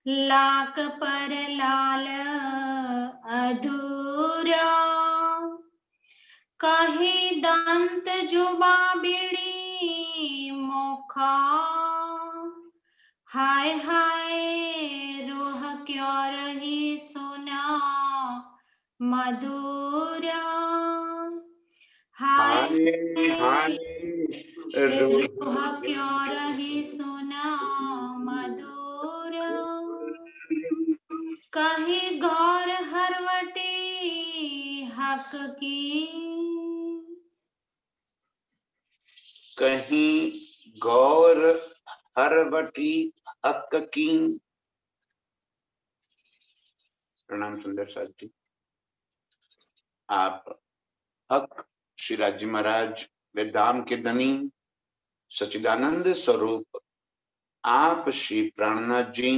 लाक पर लाल अधूरा, कही दंत जुबा बिड़ी मोखा। हाय हाय रूह क्यों रही सुना मधुरा। हाय हाय हाय रूह क्यों रही सुना मधुरा। कहीं गौर हरवटी हक की, कहीं गौर हरवटी हक की। प्रणाम सुंदर साथ जी। आप हक श्री राजी महाराज वेदाम के धनी सचिदानंद स्वरूप आप श्री प्राणनाथ जी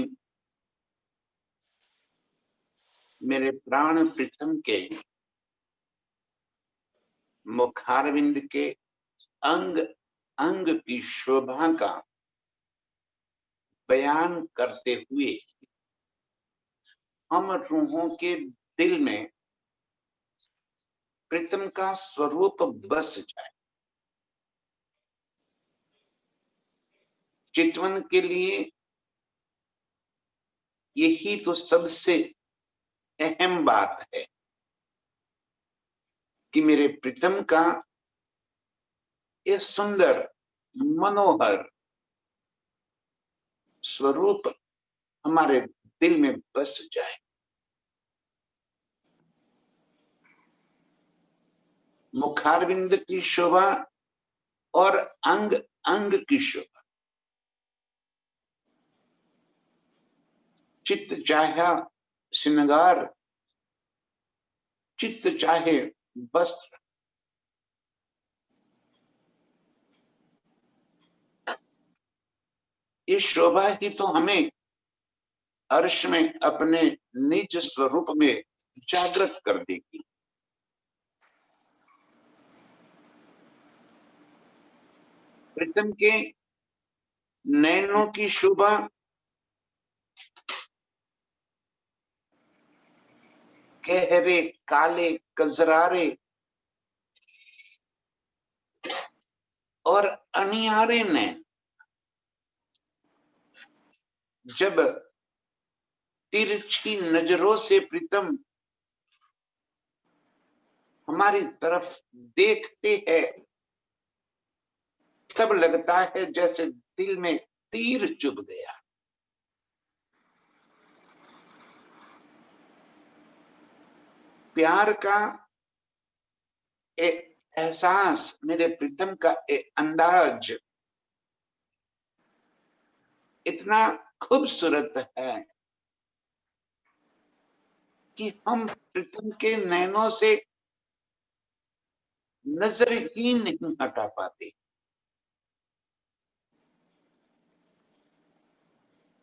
मेरे प्राण प्रीतम के मुखारविंद के अंग अंग की शोभा का बयान करते हुए हम रूहों के दिल में प्रीतम का स्वरूप बस जाए। चितवन के लिए यही तो सबसे अहम बात है कि मेरे प्रीतम का ये सुंदर मनोहर स्वरूप हमारे दिल में बस जाए। मुखारविंद की शोभा और अंग अंग की शोभा, चित्त चाहे श्रृंगार, चित्त चाहे वस्त्र, ये शोभा ही तो हमें अर्श में अपने निज स्वरूप में जागृत कर देगी। प्रीतम के नैनों की शोभा गहरे काले कजरारे और अनियारे नैन जब तिरछी नजरों से प्रीतम हमारी तरफ देखते हैं तब लगता है जैसे दिल में तीर चुभ गया। प्यार का एक एहसास, मेरे प्रीतम का एक अंदाज इतना खूबसूरत है कि हम प्रीतम के नैनों से नजर ही नहीं हटा पाते।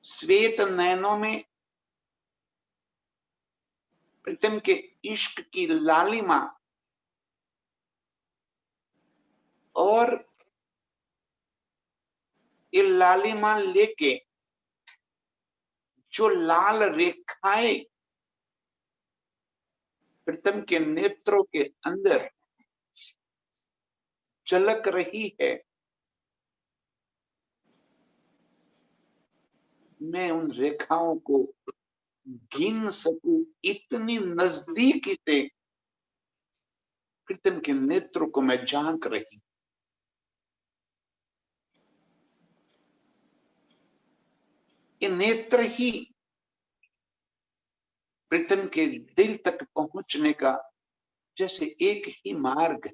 श्वेत नैनों में प्रीतम के इश्क की लालिमा और ये लालिमा लेके जो लाल रेखाएं प्रीतम के नेत्रों के अंदर झलक रही है, मैं उन रेखाओं को गिन सकूं इतनी नजदीकी से प्रीतम के नेत्रों को मैं झांक रही। ये नेत्र ही प्रीतम के दिल तक पहुंचने का जैसे एक ही मार्ग है।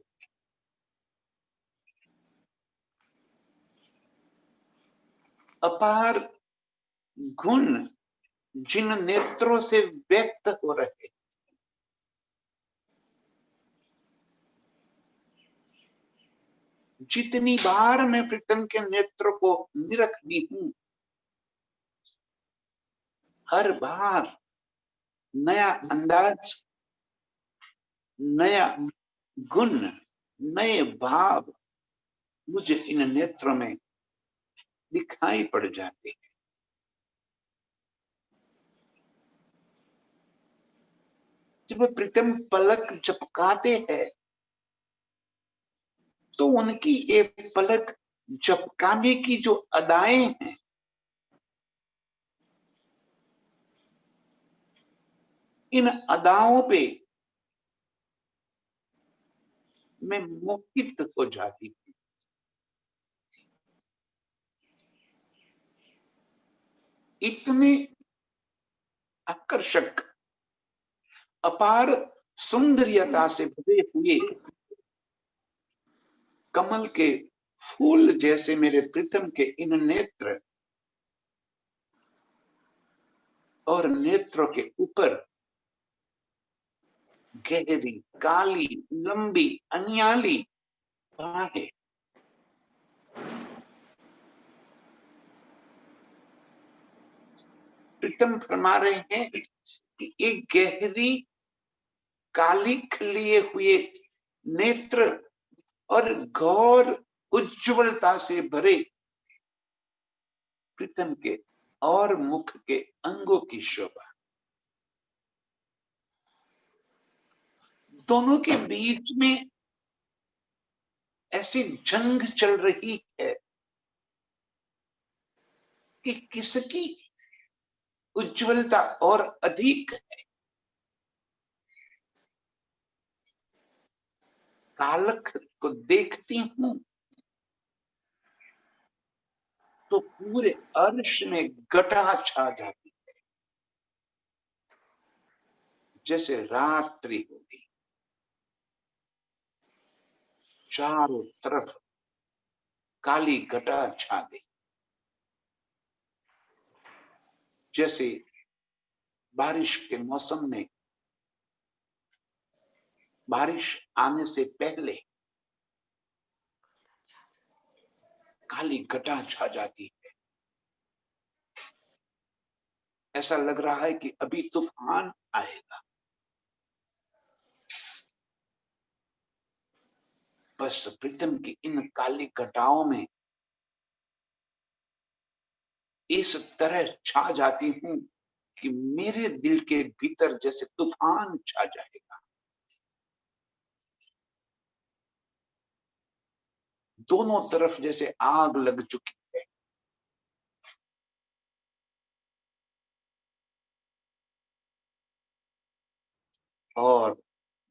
अपार गुण जिन नेत्रों से व्यक्त हो रहे, जितनी बार मैं प्रीतम के नेत्र को निरखती हूं, हर बार नया अंदाज, नया गुण, नए भाव मुझे इन नेत्रों में दिखाई पड़ जाते हैं। जब प्रीतम पलक झपकाते हैं तो उनकी ये पलक झपकाने की जो अदाएं हैं, इन अदाओं पे मैं मोहित हो जाती हूँ। इतने आकर्षक, अपार सुंदरियता से भरे हुए कमल के फूल जैसे मेरे प्रीतम के इन नेत्र, और नेत्रों के ऊपर गहरी काली लंबी अनियाली बाहें। प्रीतम फरमा रहे हैं कि एक गहरी काली लिए हुए नेत्र और गौर उज्ज्वलता से भरे प्रीतम के और मुख के अंगों की शोभा, दोनों के बीच में ऐसी जंग चल रही है कि किसकी उज्ज्वलता और अधिक है। कालख को देखती हूं तो पूरे अर्श में घटा छा जाती है, जैसे रात्रि होगी, चारों तरफ काली घटा छा गई। जैसे बारिश के मौसम में बारिश आने से पहले काली घटा छा जाती है, ऐसा लग रहा है कि अभी तूफान आएगा। बस प्रीतम की इन काली घटाओं में इस तरह छा जाती हूं कि मेरे दिल के भीतर जैसे तूफान छा जाएगा। दोनों तरफ जैसे आग लग चुकी है। और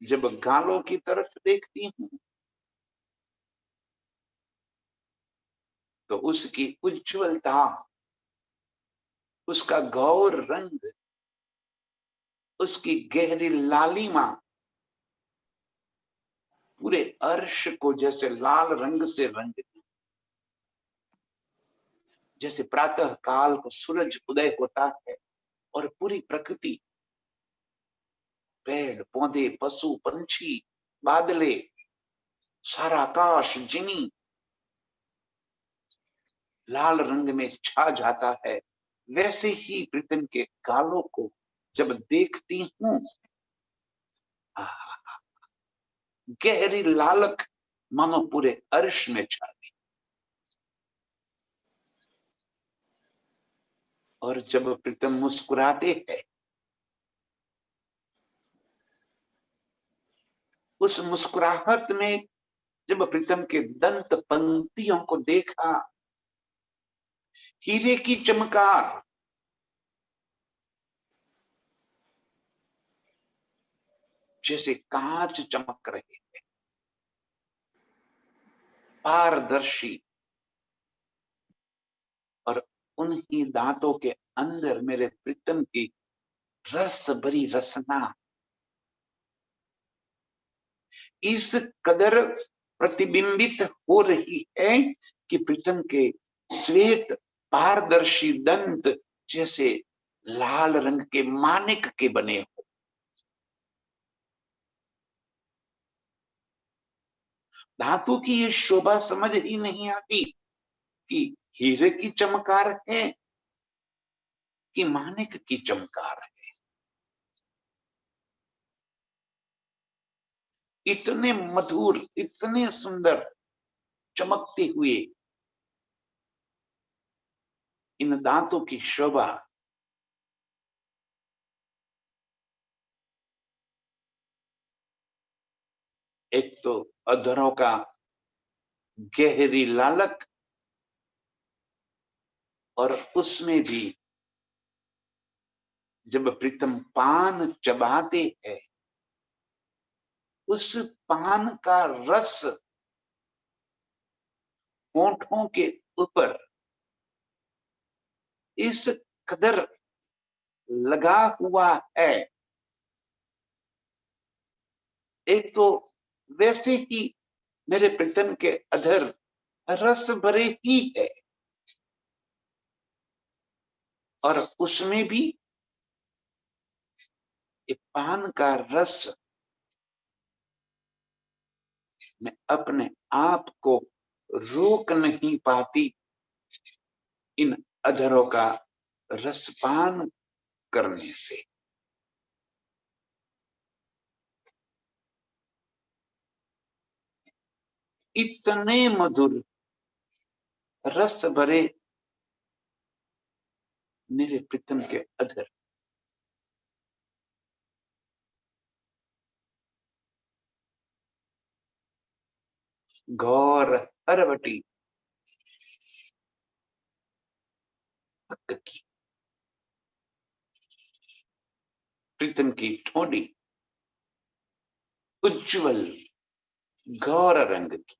जब गालों की तरफ देखती हूं तो उसकी उज्ज्वलता, उसका गौर रंग, उसकी गहरी लालिमा पूरे अर्श को जैसे लाल रंग से रंग दी। जैसे प्रातः काल को सूरज उदय होता है और पूरी प्रकृति, पेड़ पौधे, पशु पंछी, बादले, सारा आकाश जिनी लाल रंग में छा जाता है, वैसे ही प्रीतम के गालों को जब देखती हूं, गहरी लालक मानो पूरे अर्श में छा गई। और जब प्रीतम मुस्कुराते हैं, उस मुस्कुराहट में जब प्रीतम के दंत पंक्तियों को देखा, हीरे की चमकार, जैसे कांच चमक रहे हैं, पारदर्शी, और उन्हीं दांतों के अंदर मेरे प्रीतम की रस भरी रसना इस कदर प्रतिबिंबित हो रही है कि प्रीतम के श्वेत पारदर्शी दंत जैसे लाल रंग के मानिक के बने हो। धातु की ये शोभा समझ ही नहीं आती कि हीरे की चमकार है कि मानिक की चमकार है। इतने मधुर, इतने सुंदर चमकते हुए इन दांतों की शोभा एक तो अधरों का गहरी लालक, और उसमें भी जब प्रीतम पान चबाते हैं, उस पान का रस होठों के ऊपर इस कदर लगा हुआ है। एक तो वैसे ही मेरे प्रीतम के अधर रस भरे ही है, और उसमें भी ये पान का रस, मैं अपने आप को रोक नहीं पाती इन अधरों का रसपान करने से। इतने मधुर रस भरे मेरे प्रीतम के अधर। गौर हरवटी हक की, प्रीतम की ठोड़ी उज्जवल गौर रंग की,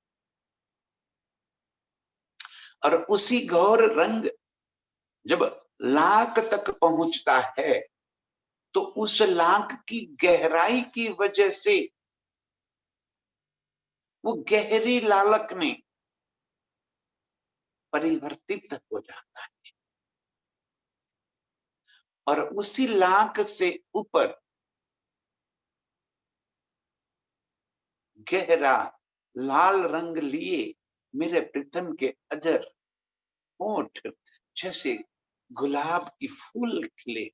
और उसी गौर रंग जब लाख तक पहुंचता है, तो उस लाख की गहराई की वजह से वो गहरी लालक में परिवर्तित हो जाता है, और उसी लाख से ऊपर गहरा लाल रंग लिए मेरे प्रीतम के अधर होठ जैसे गुलाब की फूल खिले,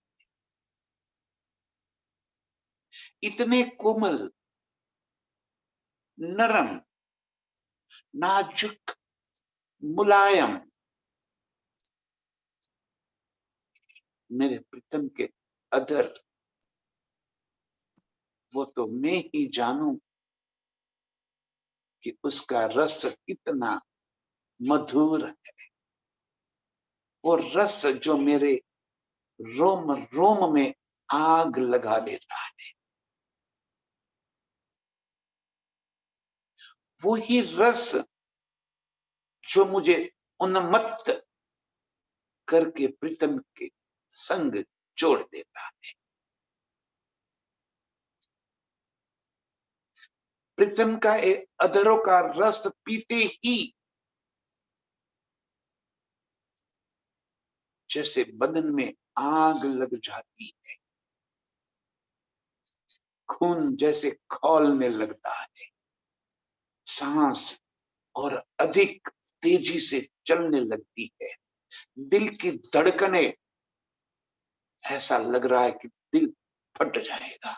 इतने कोमल, नरम, नाजुक, मुलायम मेरे प्रीतम के अधर। वो तो मैं ही जानूं कि उसका रस कितना मधुर है। वो रस जो मेरे रोम रोम में आग लगा देता है, वो ही रस जो मुझे उन्मत्त करके प्रीतम के संग जोड़ देता है। प्रीतम का अधरों का रस पीते ही जैसे बदन में आग लग जाती है, खून जैसे खौलने लगता है, सांस और अधिक तेजी से चलने लगती है, दिल की धड़कने ऐसा लग रहा है कि दिल फट जाएगा।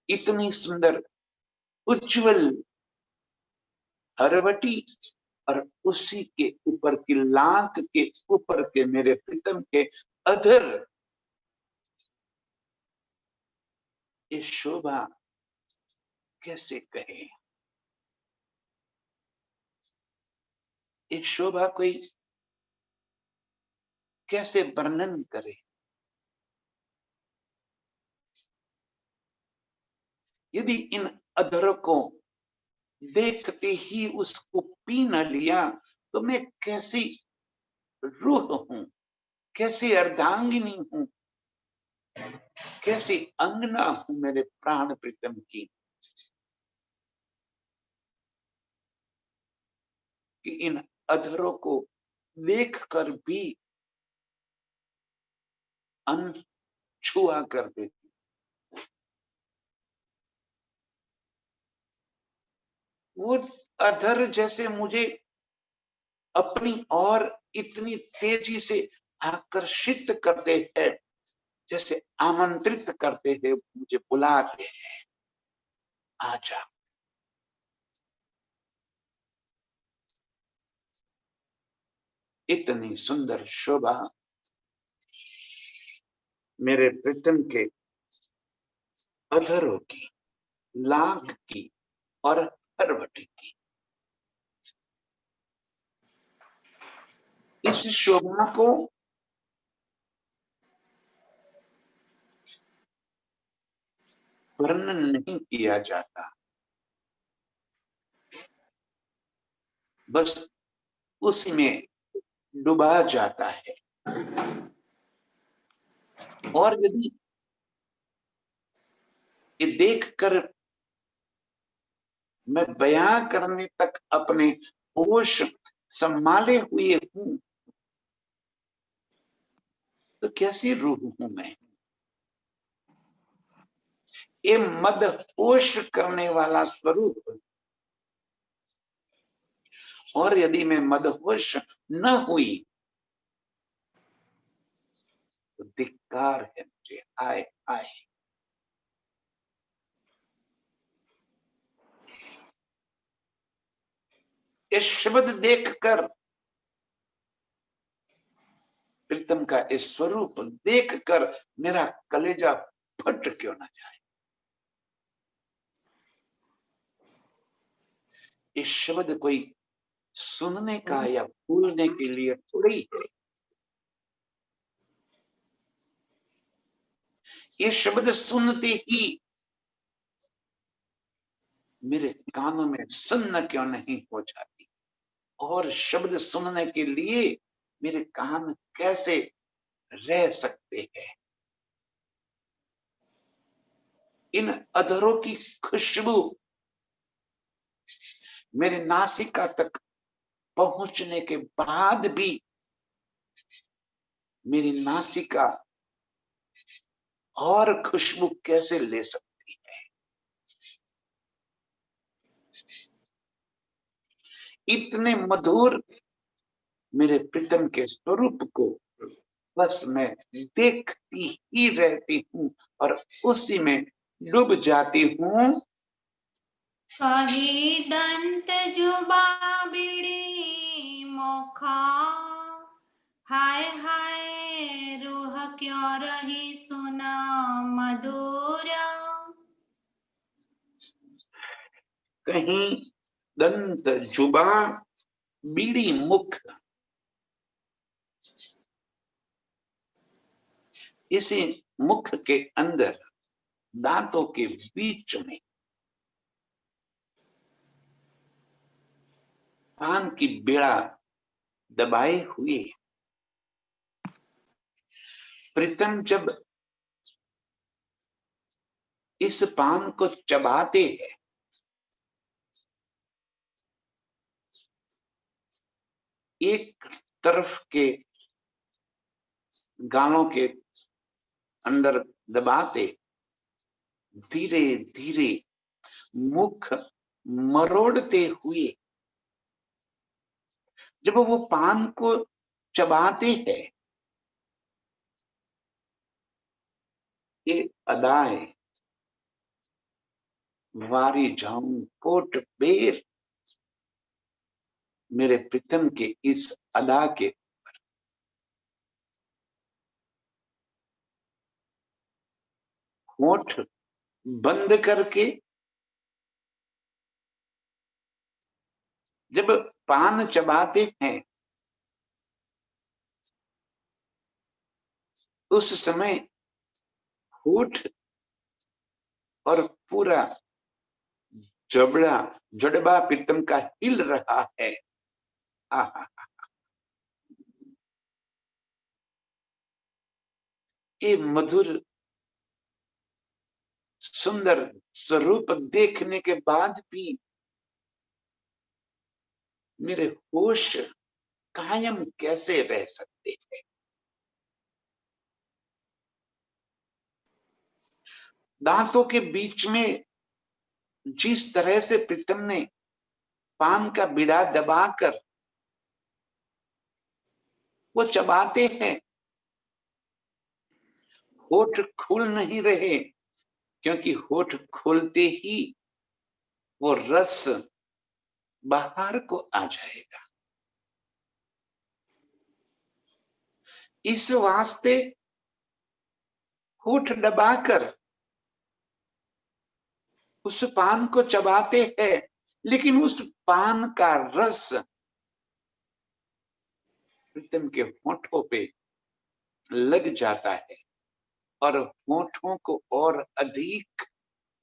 इतनी सुंदर उज्जवल हरवटी, और उसी के ऊपर की लाख के ऊपर के मेरे प्रीतम के अधर, ये शोभा कैसे कहे, ये शोभा कोई कैसे वर्णन करे। यदि इन अधरों को देखते ही उसको पी न लिया, तो मैं कैसी रूह हूं, कैसी अर्धांगिनी हूं, कैसी अंगना हूं मेरे प्राण प्रीतम की, कि इन अधरों को देखकर भी अनछुआ कर देती। वो अधर जैसे मुझे अपनी ओर इतनी तेजी से आकर्षित करते हैं, जैसे आमंत्रित करते हैं, मुझे बुलाते हैं, आजा। इतनी सुंदर शोभा मेरे प्रीतम के अधरों की, लाख की और हरवटे की इस शोभा को वर्णन नहीं किया जाता, बस उसी में डुबा जाता है। और यदि ये देखकर मैं बयां करने तक अपने होश संभाले हुए हूं, तो कैसी रूह हूं मैं? ये मदहोश करने वाला स्वरूप। और यदि मैं मदहोश न हुई तो धिक्कार है मुझे। आए आए ये शब्द देखकर, प्रीतम का इस स्वरूप देखकर मेरा कलेजा फट क्यों ना जाए। ये शब्द कोई सुनने का या भूलने के लिए थोड़ी है। ये शब्द सुनते ही मेरे कानों में सुन्न क्यों नहीं हो जाती। और शब्द सुनने के लिए मेरे कान कैसे रह सकते हैं। इन अधरों की खुशबू मेरे नासिका तक पहुंचने के बाद भी मेरी नासिका और खुशबू कैसे ले सकती है। इतने मधुर मेरे प्रीतम के स्वरूप को बस मैं देखती ही रहती हूँ और उसी में डूब जाती हूँ। कही दंत जुबा बिड़ी मोखा, हाय हाय रूह क्यों रही सुना मधुरा। कहीं दंत जुबा बीड़ी मुख, इसी मुख के अंदर दांतों के बीच में पान की बेड़ा दबाए हुए प्रीतम जब इस पान को चबाते हैं, एक तरफ के गालों के अंदर दबाते धीरे धीरे मुख मरोड़ते हुए जब वो पान को चबाते हैं, ये अदाएं वारी जाऊं कोट बेर मेरे प्रीतम के इस अदा के होठ बंद करके जब पान चबाते हैं, उस समय होठ और पूरा जबड़ा जड़बा प्रीतम का हिल रहा है। आहा, ये मधुर सुंदर स्वरूप देखने के बाद भी मेरे होश कायम कैसे रह सकते हैं। दांतों के बीच में जिस तरह से प्रीतम ने पान का बीड़ा दबाकर वो चबाते हैं, होठ खुल नहीं रहे, क्योंकि होठ खोलते ही वो रस बाहर को आ जाएगा। इस वास्ते होठ दबाकर उस पान को चबाते हैं, लेकिन उस पान का रस प्रीतम के होठों पे लग जाता है और होठों को और अधिक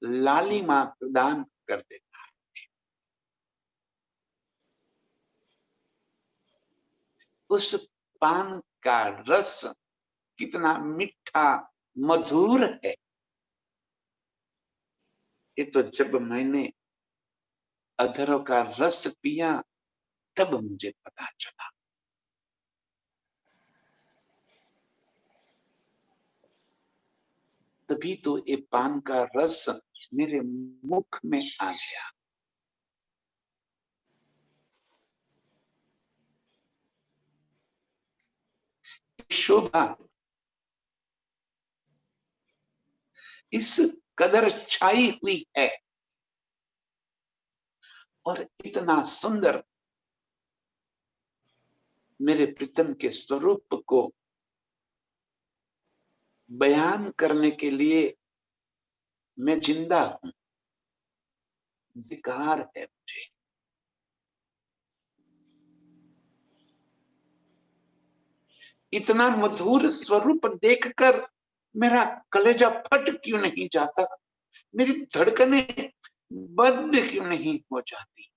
लालिमा प्रदान कर देता है। उस पान का रस कितना मीठा मधुर है, ये तो जब मैंने अधरों का रस पिया तब मुझे पता चला। तभी तो ये पान का रस मेरे मुख में आ गया। शोभा इस कदर छाई हुई है और इतना सुंदर मेरे प्रीतम के स्वरूप को बयान करने के लिए मैं जिंदा हूं, अधिकार है मुझे। इतना मधुर स्वरूप देखकर मेरा कलेजा फट क्यों नहीं जाता, मेरी धड़कनें बंद क्यों नहीं हो जाती।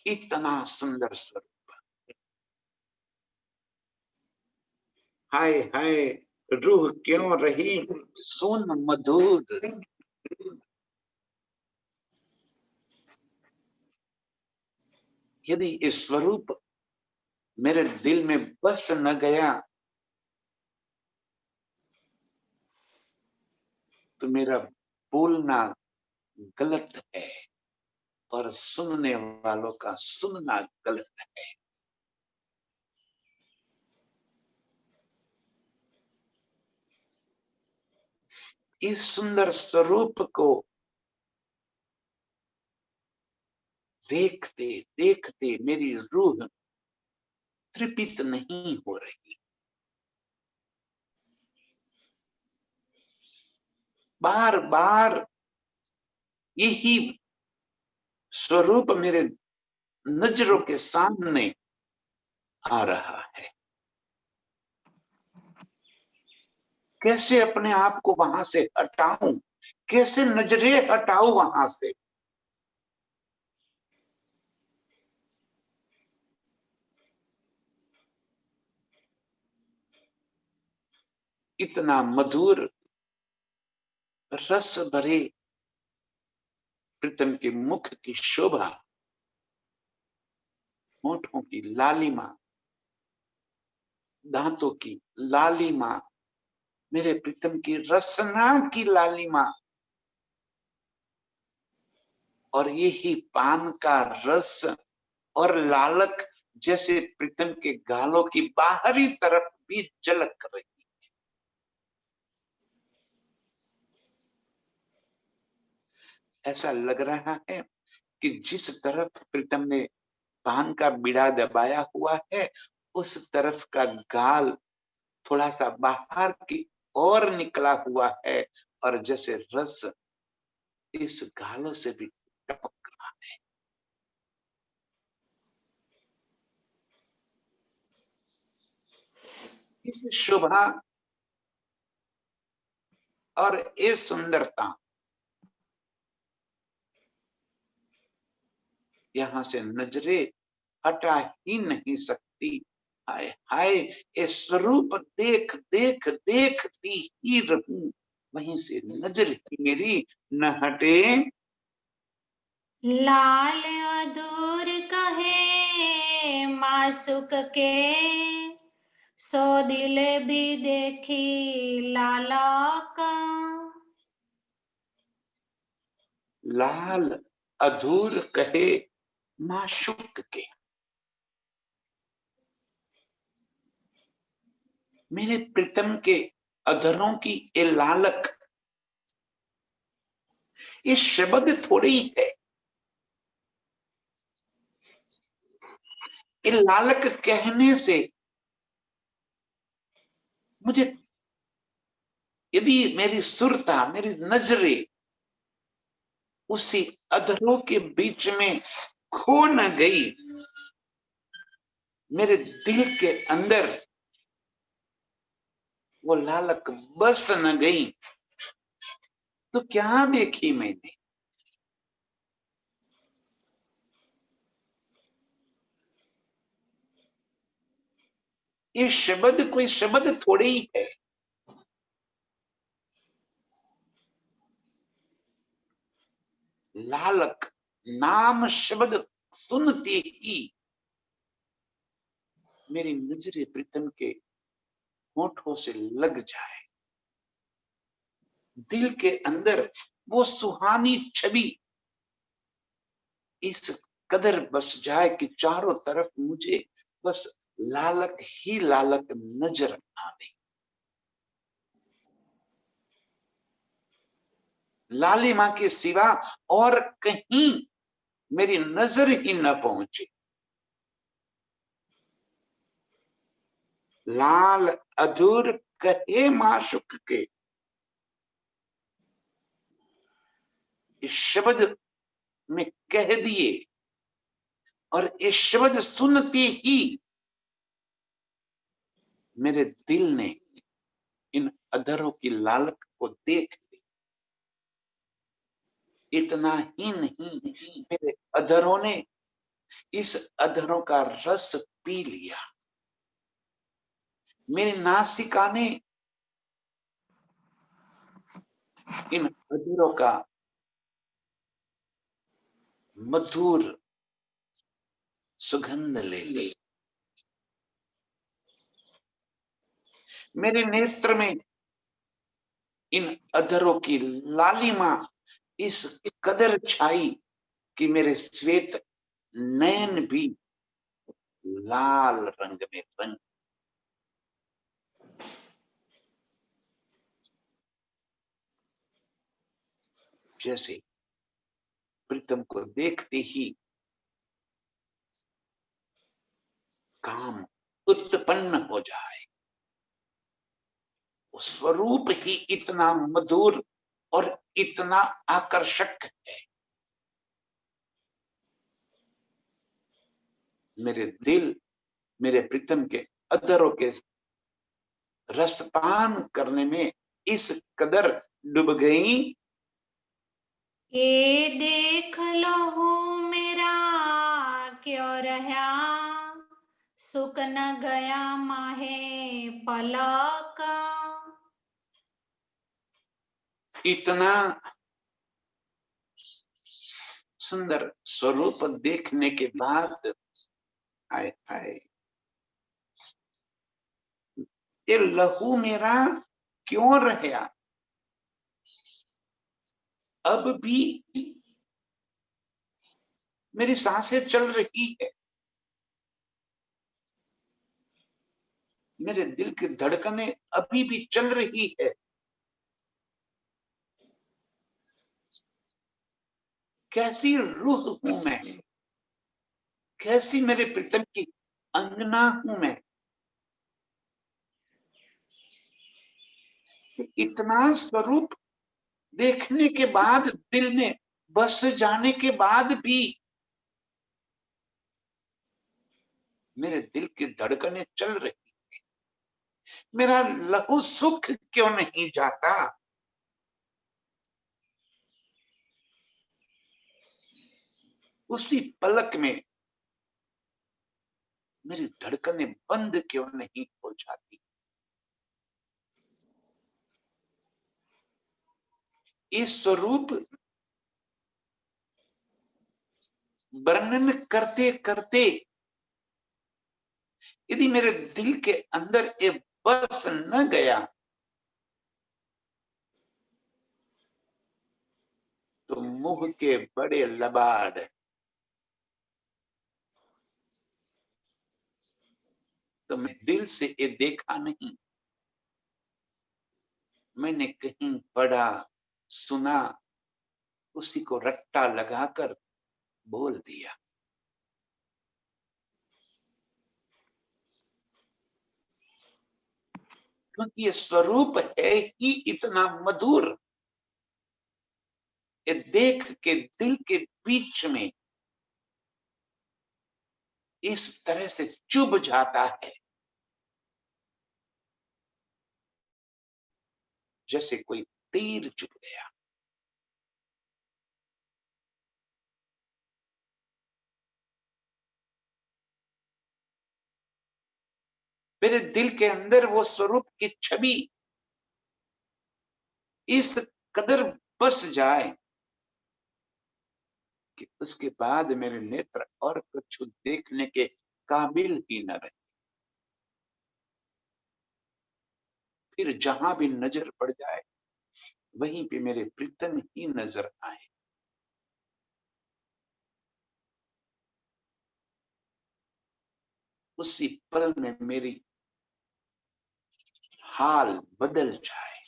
इतना सुंदर स्वरूप, हाय हाय रूह क्यों रही सुन मधुर। यदि ये स्वरूप मेरे दिल में बस न गया तो मेरा बोलना गलत है और सुनने वालों का सुनना गलत है। इस सुंदर स्वरूप को देखते देखते मेरी रूह तृप्त नहीं हो रही। बार बार यही स्वरूप मेरे नजरों के सामने आ रहा है। कैसे अपने आप को वहां से हटाऊं, कैसे नजरें हटाऊं वहां से। इतना मधुर रस भरे प्रीतम के मुख की शोभा, होठों की लालिमा, दांतों की लालिमा, मेरे प्रीतम की रसना की लालिमा, और यही पान का रस और लालक जैसे प्रीतम के गालों की बाहरी तरफ भी झलक रही। ऐसा लग रहा है कि जिस तरफ प्रीतम ने पान का बीड़ा दबाया हुआ है उस तरफ का गाल थोड़ा सा बाहर की ओर निकला हुआ है और जैसे रस इस गालों से भी टपक रहा है। इस शोभा और ये सुंदरता यहां से नजरें हटा ही नहीं सकती। हाय हाय ये स्वरूप देख देख देखती ही रहूं, वहीं से नजर ही मेरी न हटे। लाल अधूर कहे मासुक के, सो दिल भी देखी लालक। लाल अधूर कहे माशुक के, मेरे प्रीतम के अधरों की ये लालक, ये शब्द थोड़ी है, ये लालक कहने से मुझे, यदि मेरी सुरता, मेरी नजरें उसी अधरों के बीच में खो न गई, मेरे दिल के अंदर वो लालक बस न गई, तो क्या देखी मैंने? ये शब्द कोई शब्द थोड़ी ही है। लालक नाम शब्द सुनते ही मेरी नजरें प्रीतम के होठों से लग जाए, दिल के अंदर वो सुहानी छवि इस कदर बस जाए कि चारों तरफ मुझे बस लालक ही लालक नजर आवे। लालिमा के सिवा और कहीं मेरी नजर ही न पहुंचे। लाल अधूर कहे माशुक के, इस शब्द में कह दिए, और ये शब्द सुनते ही मेरे दिल ने इन अधरों की लालक को देख ली। इतना ही नहीं, मेरे अधरों ने इस अधरों का रस पी लिया। मेरी नासिका ने इन अधरों का मधुर सुगंध ले ली। मेरे नेत्र में इन अधरों की लालिमा इस कदर छाई कि मेरे श्वेत नयन भी लाल रंग में रंग। जैसे प्रीतम को देखते ही काम उत्पन्न हो जाए। वो स्वरूप ही इतना मधुर और इतना आकर्षक है। मेरे दिल मेरे प्रीतम के अधरों के रसपान करने में इस कदर डूब गई। ये देख लहू मेरा क्यों रहा, सुख न गया माहे पलक। इतना सुंदर स्वरूप देखने के बाद आए आए ये लहू मेरा क्यों रहा, अब भी मेरी सांसें चल रही है, मेरे दिल की धड़कनें अभी भी चल रही है। कैसी रूह हूं मैं, कैसी मेरे प्रीतम की अंगना हूं मैं। इतना स्वरूप देखने के बाद, दिल में बस जाने के बाद भी मेरे दिल की धड़कनें चल रही। मेरा लहू सुख क्यों नहीं जाता। उसी पलक में मेरी धड़कनें बंद क्यों नहीं हो जाती। ये स्वरूप वर्णन करते करते यदि मेरे दिल के अंदर ये बस न गया, तो मुंह के बड़े लबाड़, तो मैं दिल से ये देखा नहीं, मैंने कहीं पढ़ा सुना, उसी को रट्टा लगाकर बोल दिया। क्योंकि ये स्वरूप है ही इतना मधुर, ये देख के दिल के बीच में इस तरह से चुभ जाता है जैसे कोई तीर चुभ गया। मेरे दिल के अंदर वो स्वरूप की छवि इस कदर बस जाए कि उसके बाद मेरे नेत्र और कुछ देखने के काबिल ही न रहे। फिर जहां भी नजर पड़ जाए वहीं पे मेरे प्रीतम ही नजर आए। उसी पल में मेरी हाल बदल जाए।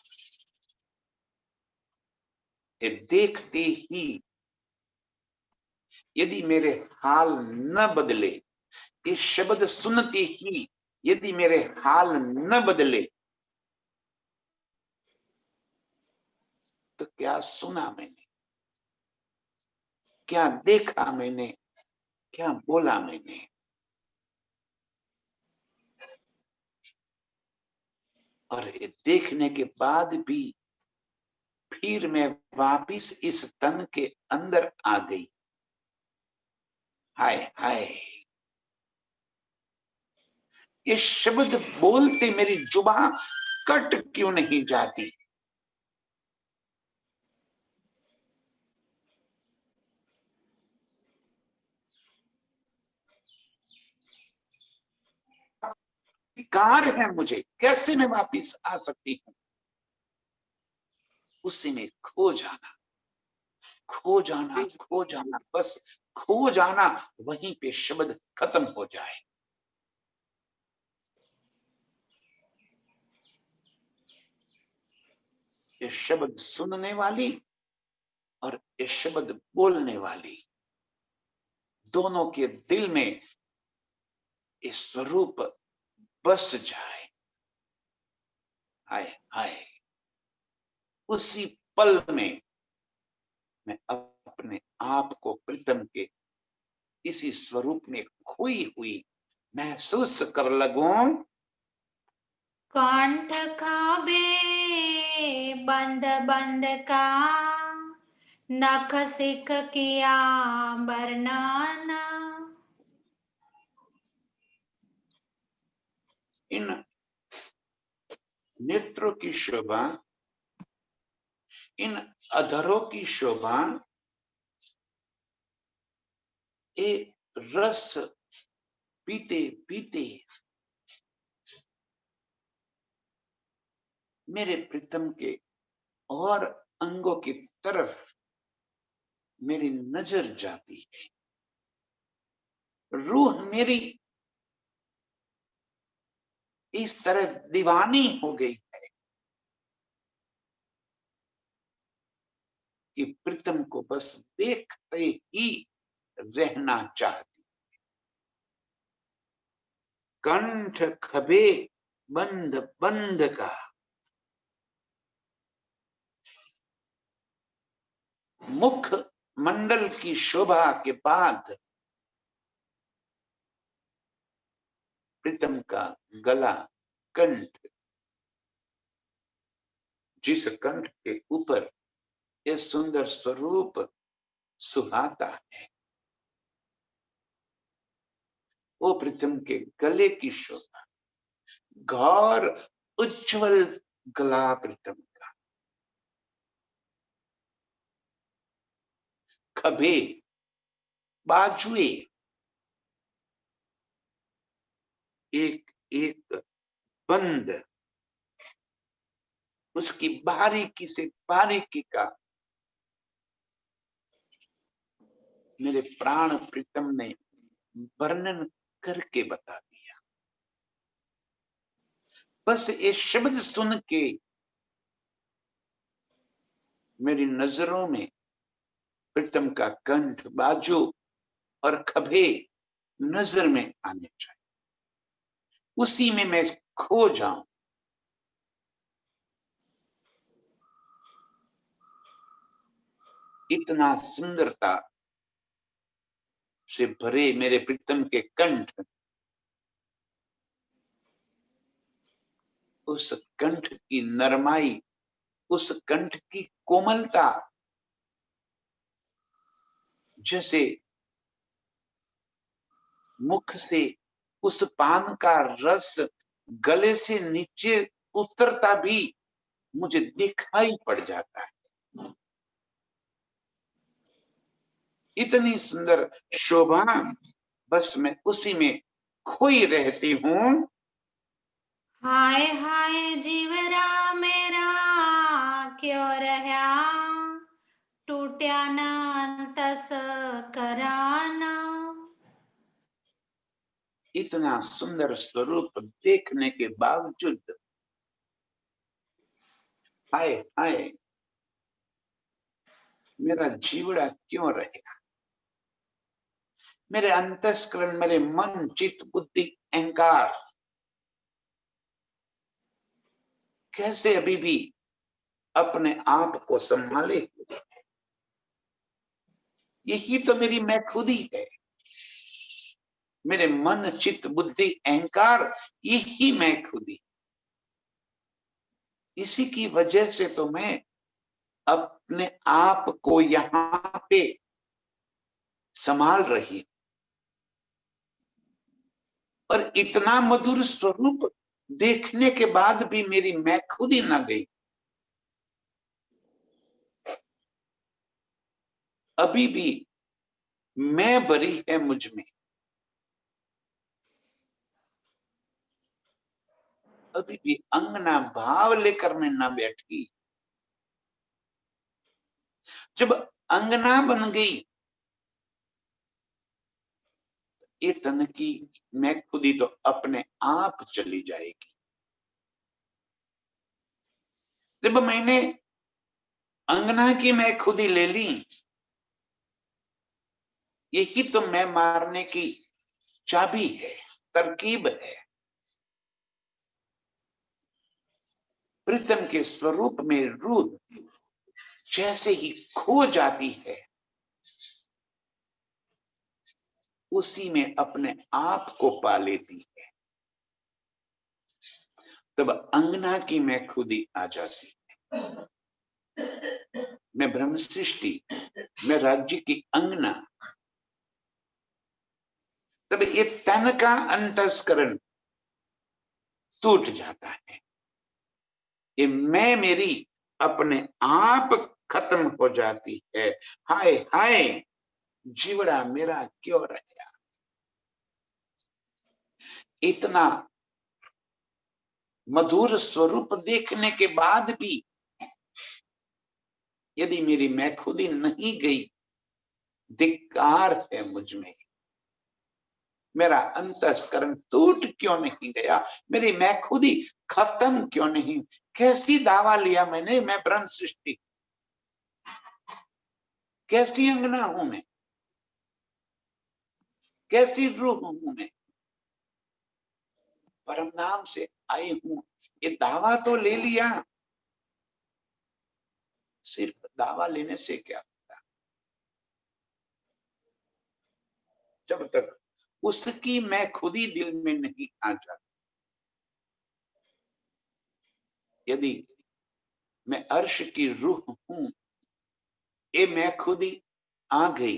ये देखते ही यदि मेरे हाल न बदले, ये शब्द सुनते ही यदि मेरे हाल न बदले, तो क्या सुना मैंने, क्या देखा मैंने, क्या बोला मैंने। और ये देखने के बाद भी फिर मैं वापिस इस तन के अंदर आ गई। हाय हाय, ये शब्द बोलते मेरी जुबान कट क्यों नहीं जाती। कार है मुझे, कैसे मैं वापिस आ सकती हूँ। उसी में खो जाना, खो जाना, खो जाना, बस खो जाना, वहीं पे शब्द खत्म हो जाए। ये शब्द सुनने वाली और ये शब्द बोलने वाली दोनों के दिल में ये स्वरूप बस जाए। हाय हाय, उसी पल में मैं अपने आप को प्रीतम के इसी स्वरूप में खोई हुई महसूस कर लगूं। कंठ खाबे बंद बंद का, नख सिख किया वर्णन। इन नेत्रों की शोभा, इन अधरों की शोभा, ये रस पीते पीते मेरे प्रीतम के और अंगों की तरफ मेरी नजर जाती है। रूह मेरी इस तरह दीवानी हो गई है कि प्रीतम को बस देखते ही रहना चाहती। कंठ खबे बंद बंद का, मुख मंडल की शोभा के बाद प्रीतम का गला, कंठ, जिस कंठ के ऊपर यह सुंदर स्वरूप सुहाता है, वो प्रीतम के गले की शोभा, गौर उज्जवल गला प्रीतम का, खभे, बाजुए, एक एक बंद, उसकी बारीकी से बारीकी का मेरे प्राण प्रीतम ने वर्णन करके बता दिया। बस ये शब्द सुन के मेरी नजरों में प्रीतम का कंठ, बाजू और खभे नजर में आने चाहिए, उसी में मैं खो जाऊं। इतना सुंदरता से भरे मेरे प्रीतम के कंठ, उस कंठ की नरमाई, उस कंठ की कोमलता, जैसे मुख से उस पान का रस गले से नीचे उतरता भी मुझे दिखाई पड़ जाता है। इतनी सुंदर शोभा, बस मैं उसी में खोई रहती हूं। हाय हाय जीवरा मेरा क्यों रहा, टूट्या न तस कराना। इतना सुंदर स्वरूप देखने के बावजूद हाय हाय मेरा जीवड़ा क्यों रहेगा, मेरे अंतस्करण, मेरे मन, चित्त, बुद्धि, अहंकार कैसे अभी भी अपने आप को संभाले। यही तो मेरी मैं खुदी है, मेरे मन, चित्त, बुद्धि, अहंकार, यही मैं खुदी। इसी की वजह से तो मैं अपने आप को यहाँ पे संभाल रही, और इतना मधुर स्वरूप देखने के बाद भी मेरी मैं खुद ही ना गई। अभी भी मैं भरी है मुझ में, अभी भी अंगना भाव लेकर मैं ना बैठी। जब अंगना बन गई, ये तन की मैं खुदी तो अपने आप चली जाएगी। जब मैंने अंगना की मैं खुदी ले ली, यही तो मैं मारने की चाबी है, तरकीब है। प्रीतम के स्वरूप में रूह जैसे ही खो जाती है, उसी में अपने आप को पा लेती है। तब अंगना की मैं खुदी आ जाती है। मैं ब्रह्म सृष्टि, मैं राज्य की अंगना। तब ये तन का अंतस्करण टूट जाता है, ये मैं मेरी अपने आप खत्म हो जाती है। हाय हाय जीवड़ा मेरा क्यों रहा। इतना मधुर स्वरूप देखने के बाद भी यदि मेरी मैं खुदी नहीं गई, धिक्कार है मुझ में। मेरा अंतस्करण टूट क्यों नहीं गया, मेरी मैं खुदी खत्म क्यों नहीं। कैसी दावा लिया मैंने, मैं ब्रह्म सृष्टि, कैसी अंगना हूं मैं, कैसी रूह हूं मैं, परम नाम से आई हूं। ये दावा तो ले लिया, सिर्फ दावा लेने से क्या होता, जब तक उसकी मैं खुदी दिल में नहीं आ जाती। यदि मैं अर्श की रूह हूं, ये मैं खुदी आ गई,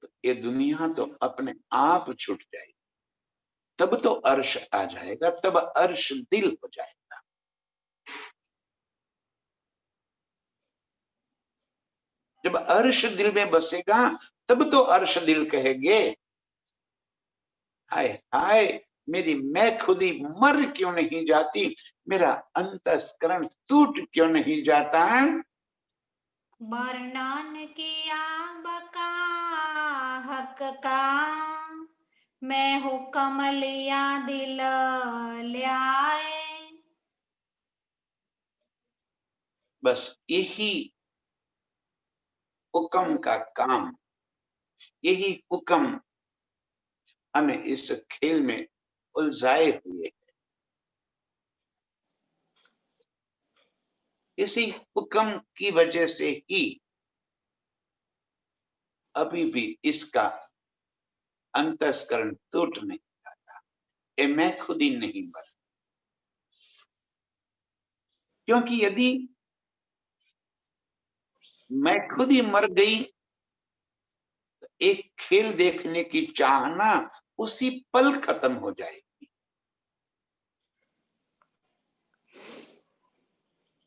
तो ये दुनिया तो अपने आप छूट जाएगी। तब तो अर्श आ जाएगा, तब अर्श दिल हो जाएगा। जब अर्श दिल में बसेगा, तब तो अर्श दिल कहेंगे हाय हाय मेरी मैं खुदी मर क्यों नहीं जाती, मेरा अंतस्करण टूट क्यों नहीं जाता है। वर्णन किया बका हक का, मैं हुक्म लिया दिल ल्याए। बस यही हुक्म का काम, यही हुक्म हमें इस खेल में उलझाए हुए। इसी हुक्म की वजह से ही अभी भी इसका अंतस्करण टूट नहीं जाता। ये मैं खुद ही नहीं मर, क्योंकि यदि मैं खुद ही मर गई, एक खेल देखने की चाहना उसी पल खत्म हो जाएगी।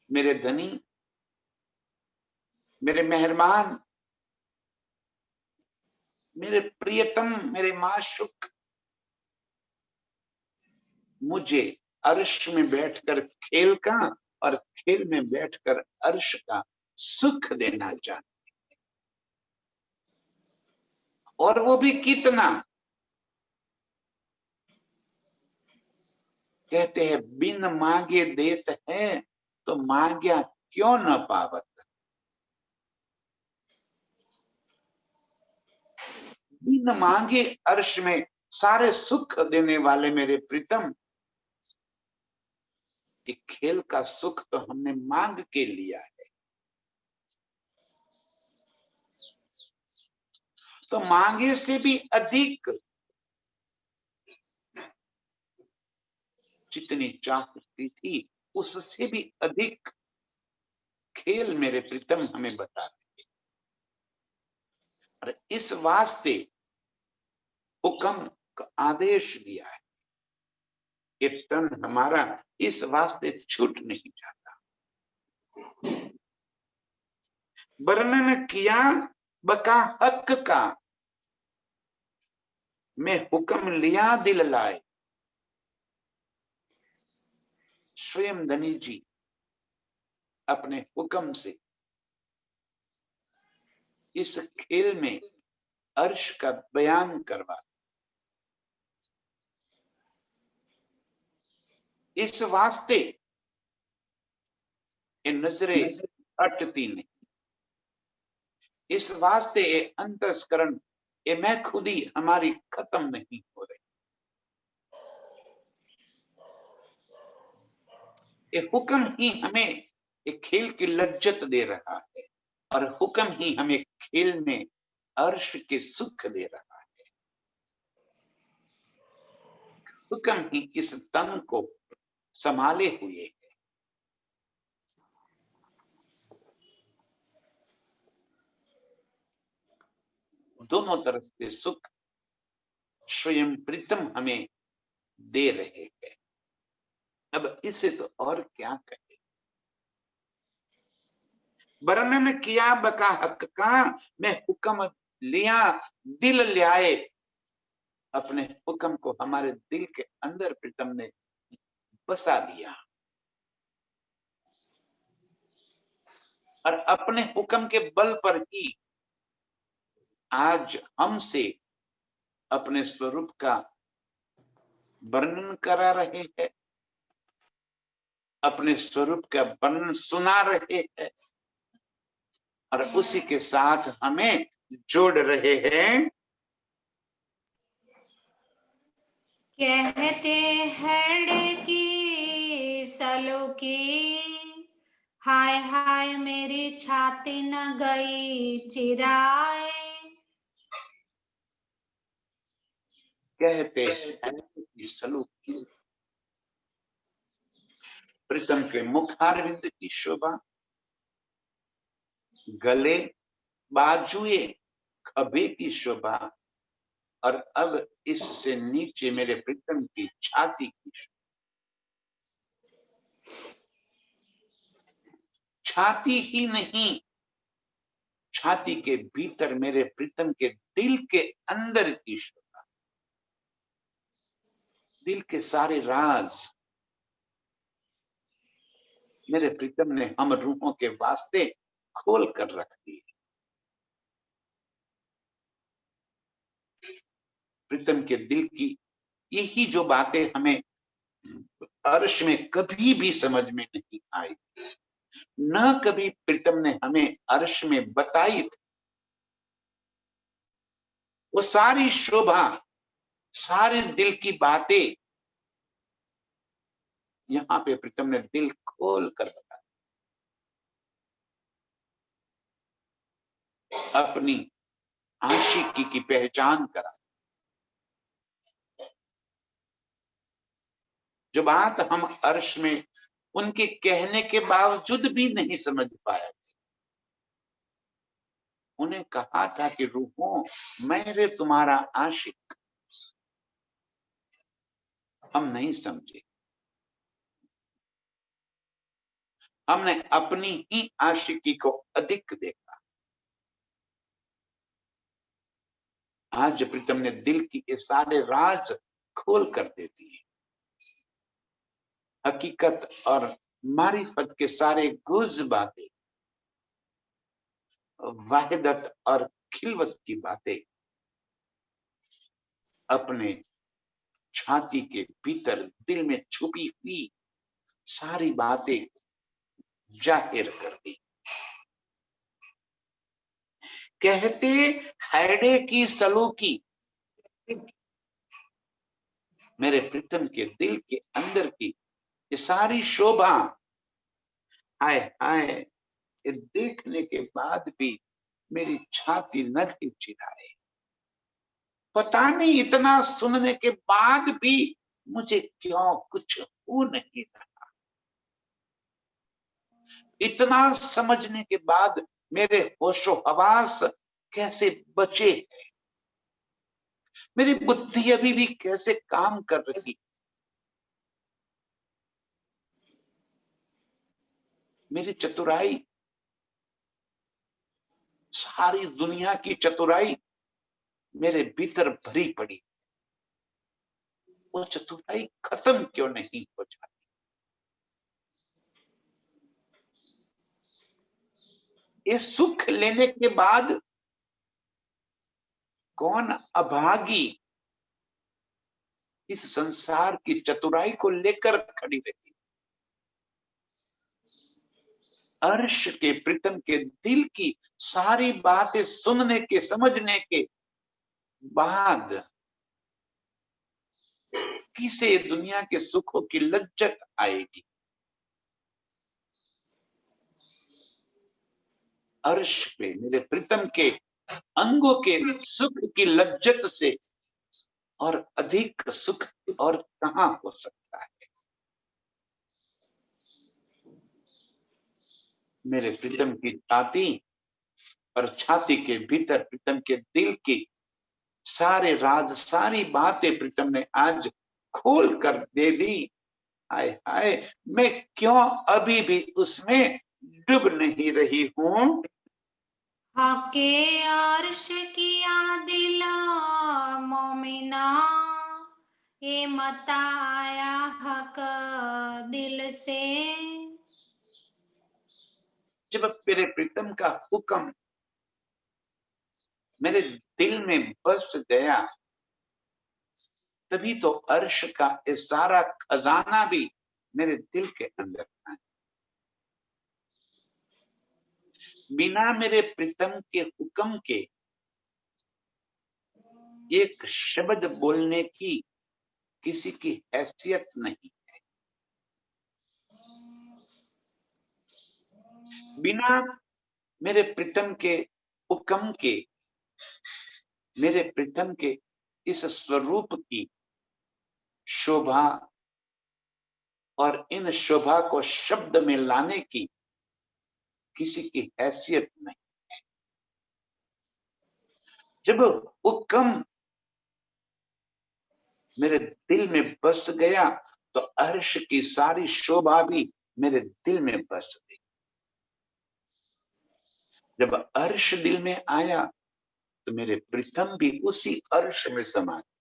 मेरे धनी, मेरे मेहरबान, मेरे प्रियतम, मेरे माशुक, मुझे अर्श में बैठकर खेल का और खेल में बैठकर अर्श का सुख देना चाहते, और वो भी कितना। कहते हैं बिन मांगे देत है तो मांग्या क्यों न पावत। बिन मांगे अर्श में सारे सुख देने वाले मेरे प्रीतम, कि खेल का सुख तो हमने मांग के लिया है, तो मांगे से भी अधिक जितनी चाहती थी उससे भी अधिक खेल मेरे प्रीतम हमें बता देंगे। और इस वास्ते हुक्म का आदेश दिया है। ये तन हमारा इस वास्ते छूट नहीं जाता। वर्णन किया बका हक का, मैं हुक्म लिया दिल लाए। स्वयं धनी जी अपने हुक्म से इस खेल में अर्श का बयान करवा, इस वास्ते ये नजरें हटती नहीं, इस वास्ते ये अंतस्करण, ये मैं खुद ही हमारी खत्म नहीं हो रही। ये हुक्म ही हमें एक खेल की लज्जत दे रहा है, और हुक्म ही हमें खेल में अर्श के सुख दे रहा है। हुक्म ही इस तन को संभाले हुए है। दोनों तरफ से सुख स्वयं प्रीतम हमें दे रहे हैं। अब इससे तो और क्या कहे। वर्णन किया बका हक का, मैं हुक्म लिया दिल ल्याए। अपने हुक्म को हमारे दिल के अंदर प्रीतम ने बसा दिया, और अपने हुक्म के बल पर ही आज हमसे अपने स्वरूप का वर्णन करा रहे हैं, अपने स्वरूप का वर्णन सुना रहे हैं, और उसी के साथ हमें जोड़ रहे हैं। कहते हैं की सलो की, हाय हाय मेरी छाती न गई चिराए। कहते हैं कि सलूक की, प्रीतम के मुखारविंद की शोभा, गले बाजुए खभे की शोभा, और अब इससे नीचे मेरे प्रीतम की छाती की शोभा। छाती ही नहीं, छाती के भीतर मेरे प्रीतम के दिल के अंदर की शोभा, दिल के सारे राज मेरे प्रीतम ने हम रूहों के वास्ते खोल कर रख दिए। प्रीतम के दिल की यही जो बातें हमें अर्श में कभी भी समझ में नहीं आई, न कभी प्रीतम ने हमें अर्श में बताई थी, वो सारी शोभा, सारे दिल की बातें यहाँ पे प्रीतम ने दिल खोल कर बताया। अपनी आशिकी की पहचान करा। जो बात हम अर्श में उनके कहने के बावजूद भी नहीं समझ पाए, उन्हें कहा था कि रूहों मैं रे तुम्हारा आशिक, हम नहीं समझे। हमने अपनी ही आशिकी को अधिक देखा। आज प्रीतम ने दिल की ये सारे राज खोल कर दे दिए। हकीकत और मारिफत के सारे गुज बातें, वाहिदत और खिलवत की बातें अपने छाती के भीतर दिल में छुपी हुई सारी बातें जाहिर कर दी। कहते हैडे की सलूकी, मेरे प्रीतम के दिल के अंदर की ये सारी शोभा, हाय हाय, ये देखने के बाद भी मेरी छाती न चिढ़ाए। पता नहीं इतना सुनने के बाद भी मुझे क्यों कुछ हो नहीं रहा। इतना समझने के बाद मेरे होशो हवास कैसे बचे हैं, मेरी बुद्धि अभी भी कैसे काम कर रही, मेरी चतुराई, सारी दुनिया की चतुराई मेरे भीतर भरी पड़ी, वो चतुराई खत्म क्यों नहीं हो जाती। ये सुख लेने के बाद कौन अभागी इस संसार की चतुराई को लेकर खड़ी रही। अर्श के प्रीतम के दिल की सारी बातें सुनने के समझने के बाद किसे दुनिया के सुखों की लज्जत आएगी। अर्श पे मेरे प्रीतम के अंगों के सुख की लज्जत से और अधिक सुख और कहां हो सकता है। मेरे प्रीतम की छाती और छाती के भीतर प्रीतम के दिल की सारे राज, सारी बातें प्रीतम ने आज खोल कर दे दी। हाय हाय, मैं क्यों अभी भी उसमें डूब नहीं रही हूं। हके अर्श किया दिला मोमिना, ये मता आया हक दिल से। जब मेरे प्रीतम का हुक्म मेरे दिल में बस गया, तभी तो अर्श का ये सारा खजाना भी मेरे दिल के अंदर आया। बिना मेरे प्रीतम के हुक्म के एक शब्द बोलने की किसी की हैसियत नहीं। बिना मेरे प्रीतम के हुक्म के, मेरे प्रीतम के इस स्वरूप की शोभा और इन शोभा को शब्द में लाने की किसी की हैसियत नहीं। जब हुक्म मेरे दिल में बस गया तो अर्श की सारी शोभा भी मेरे दिल में बस गई। जब अर्श दिल में आया तो मेरे प्रीतम भी उसी अर्श में समा गए।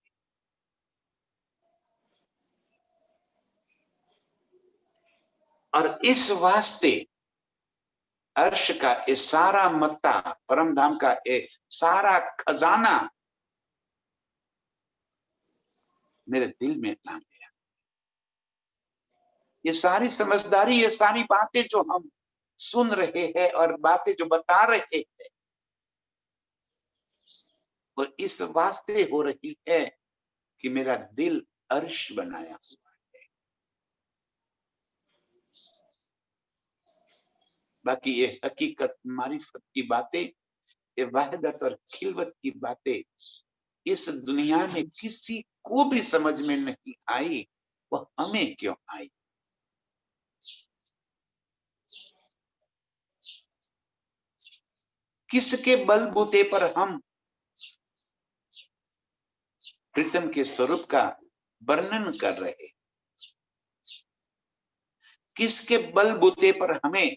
और इस वास्ते अर्श का ये सारा मत्ता, परम धाम का ये सारा खजाना मेरे दिल में आ गया। ये सारी समझदारी, ये सारी बातें जो हम सुन रहे हैं और बातें जो बता रहे हैं, वो इस वास्ते हो रही है कि मेरा दिल अर्श बनाया हुआ है। बाकी ये हकीकत मारिफत की बातें ये वहदत और खिलवत की बातें इस दुनिया में किसी को भी समझ में नहीं आई, वह हमें क्यों आई? किसके बलबूते पर हम प्रीतम के स्वरूप का वर्णन कर रहे? किसके बलबूते पर हमें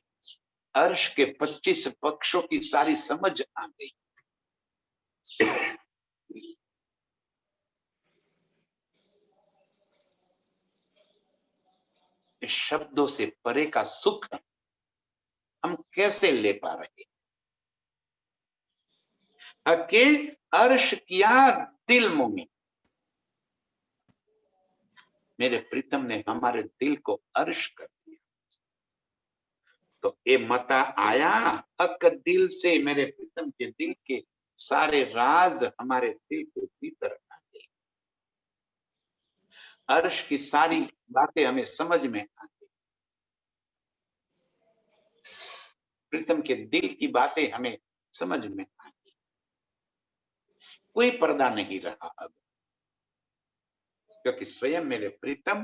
अर्श के 25 पक्षों की सारी समझ आ गई? इस शब्दों से परे का सुख हम कैसे ले पा रहे? हके अर्श किया दिल मोमी, मेरे प्रीतम ने हमारे दिल को अर्श कर दिया। तो ये मता आया हक दिल से, मेरे प्रीतम के दिल के सारे राज हमारे दिल के भीतर आ गए। अर्श की सारी बातें हमें समझ में आ गई। प्रीतम के दिल की बातें हमें समझ में आ गई। कोई पर्दा नहीं रहा अब, क्योंकि स्वयं मेरे प्रीतम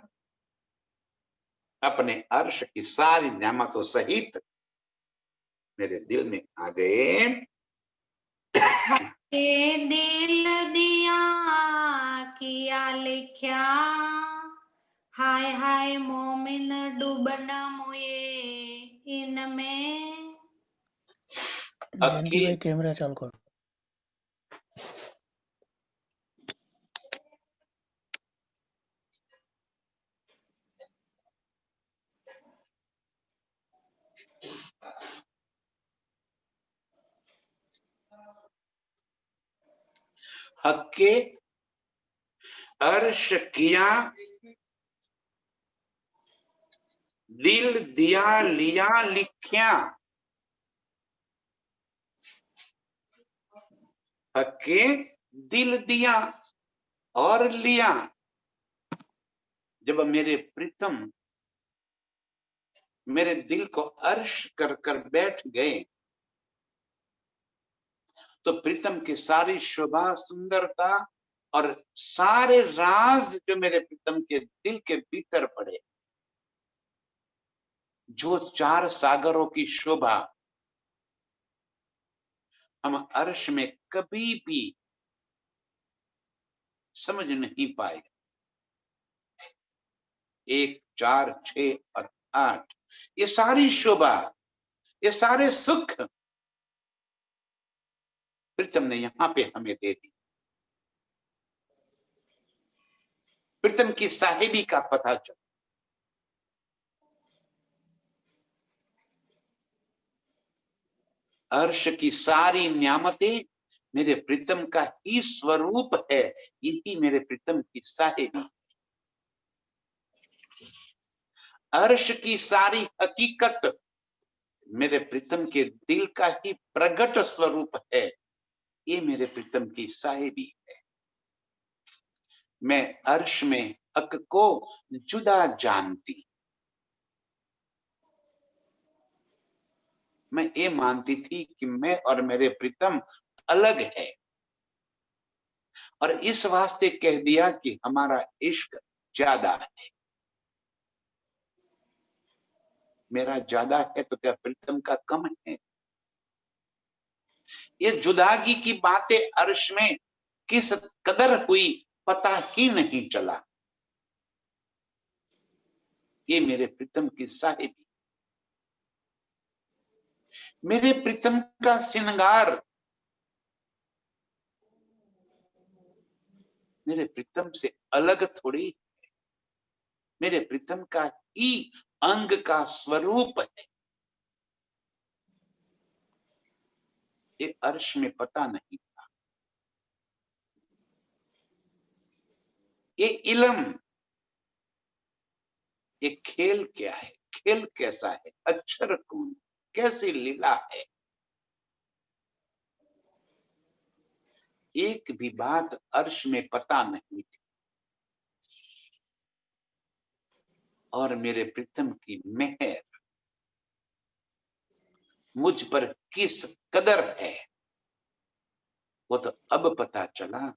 अपने अर्श की सारी नेमतों सहित मेरे दिल में आ गए। के दिल दिया किया लिख्या, हाय हाय मोमिन डूबन मुए इनमें। जानकी भाई कैमरा चालू करो। हके अर्श किया दिल दिया लिया लिख्या, हके दिल दिया और लिया। जब मेरे प्रीतम मेरे दिल को अर्श कर कर बैठ गए, तो प्रीतम की सारी शोभा सुंदरता और सारे राज जो मेरे प्रीतम के दिल के भीतर पड़े, जो 4 सागरों की शोभा हम अर्श में कभी भी समझ नहीं पाए, 1, 4, 6 और 8, ये सारी शोभा, ये सारे सुख प्रीतम ने यहां पे हमें दे दी। प्रीतम की साहिबी का पता चला। अर्श की सारी न्यामतें मेरे प्रीतम का ही स्वरूप है, यही मेरे प्रीतम की साहिबी। अर्श की सारी हकीकत मेरे प्रीतम के दिल का ही प्रगट स्वरूप है, ये मेरे प्रीतम की साहिबी है। मैं अर्श में हक को जुदा जानती, मैं ये मानती थी कि मैं और मेरे प्रीतम अलग है, और इस वास्ते कह दिया कि हमारा इश्क ज्यादा है। मेरा ज्यादा है तो क्या प्रीतम का कम है? ये जुदागी की बातें अर्श में किस कदर हुई पता ही नहीं चला। ये मेरे प्रीतम की साहिबी, मेरे प्रीतम का श्रृंगार मेरे प्रीतम से अलग थोड़ी, मेरे प्रीतम का ही अंग का स्वरूप है। ये अर्श में पता नहीं था। ये इलम, ये खेल क्या है, खेल कैसा है, अक्षर कौन, कैसी लीला है, एक भी बात अर्श में पता नहीं थी। और मेरे प्रीतम की मेहर मुझ पर किस कदर है, वो तो अब पता चला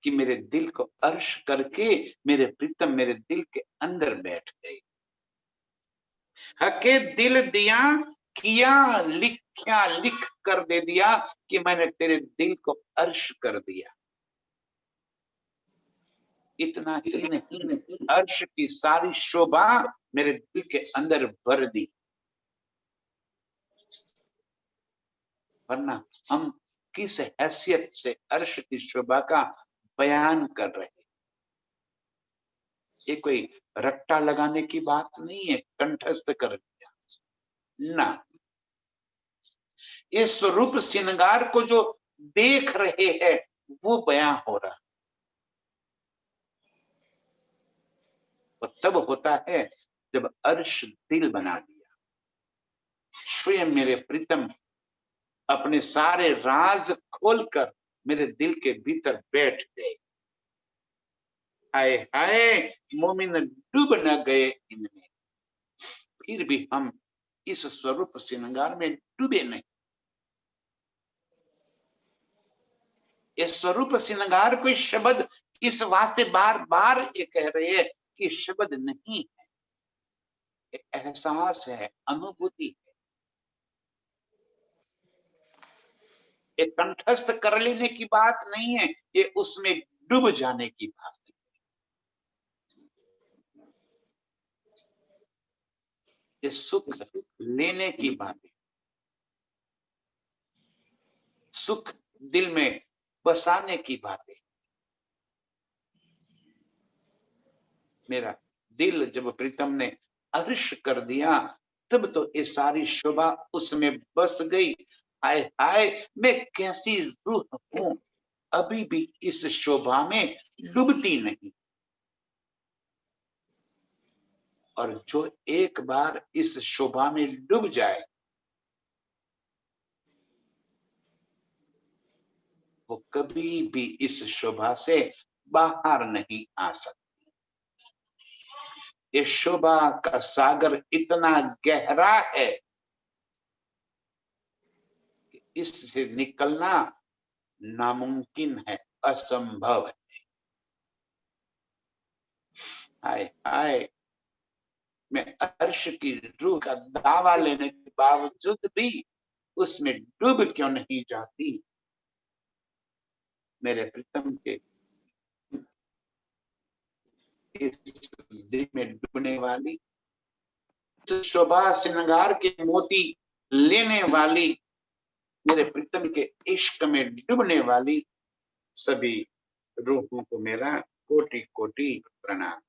कि मेरे दिल को अर्श करके मेरे प्रीतम मेरे दिल के अंदर बैठ गए। हके दिल दिया किया लिखा, लिख कर दे दिया कि मैंने तेरे दिल को अर्श कर दिया। इतना ही नहीं, अर्श की सारी शोभा मेरे दिल के अंदर भर दी। वरना हम किस हैसियत से अर्श की शोभा का बयान कर रहे हैं। ये कोई रट्टा लगाने की बात नहीं है, कंठस्थ कर दिया ना। ये स्वरूप श्रृंगार को जो देख रहे हैं वो बयां हो रहा। और तब होता है जब अर्श दिल बना दिया। स्वयं मेरे प्रीतम अपने सारे राज खोलकर मेरे दिल के भीतर बैठ गए। हाय हाय मोमिन डूब न गए इनमें। फिर भी हम इस स्वरूप श्रृंगार में डूबे नहीं। इस स्वरूप श्रृंगार कोई शब्द इस वास्ते बार बार ये कह रहे हैं कि शब्द नहीं है, एहसास है, अनुभूति है। ये कंठस्थ कर लेने की बात नहीं है, ये उसमें डूब जाने की बात है। ये सुख लेने की बात है, सुख दिल में बसाने की बात है। मेरा दिल जब प्रीतम ने अर्श कर दिया तब तो ये सारी शोभा उसमें बस गई। हाय हाय मैं कैसी रूह हूं, अभी भी इस शोभा में डूबती नहीं। और जो एक बार इस शोभा में डूब जाए वो कभी भी इस शोभा से बाहर नहीं आ सकती। ये शोभा का सागर इतना गहरा है कि इससे निकलना नामुमकिन है, असंभव है। हाय हाय मैं अर्श की रूह का दावा लेने के बावजूद भी उसमें डूब क्यों नहीं जाती। मेरे प्रीतम के इस दिल में डूबने वाली, इस शोभा श्रृंगार के मोती लेने वाली, मेरे प्रीतम के इश्क में डूबने वाली सभी रूहों को मेरा कोटि कोटि प्रणाम।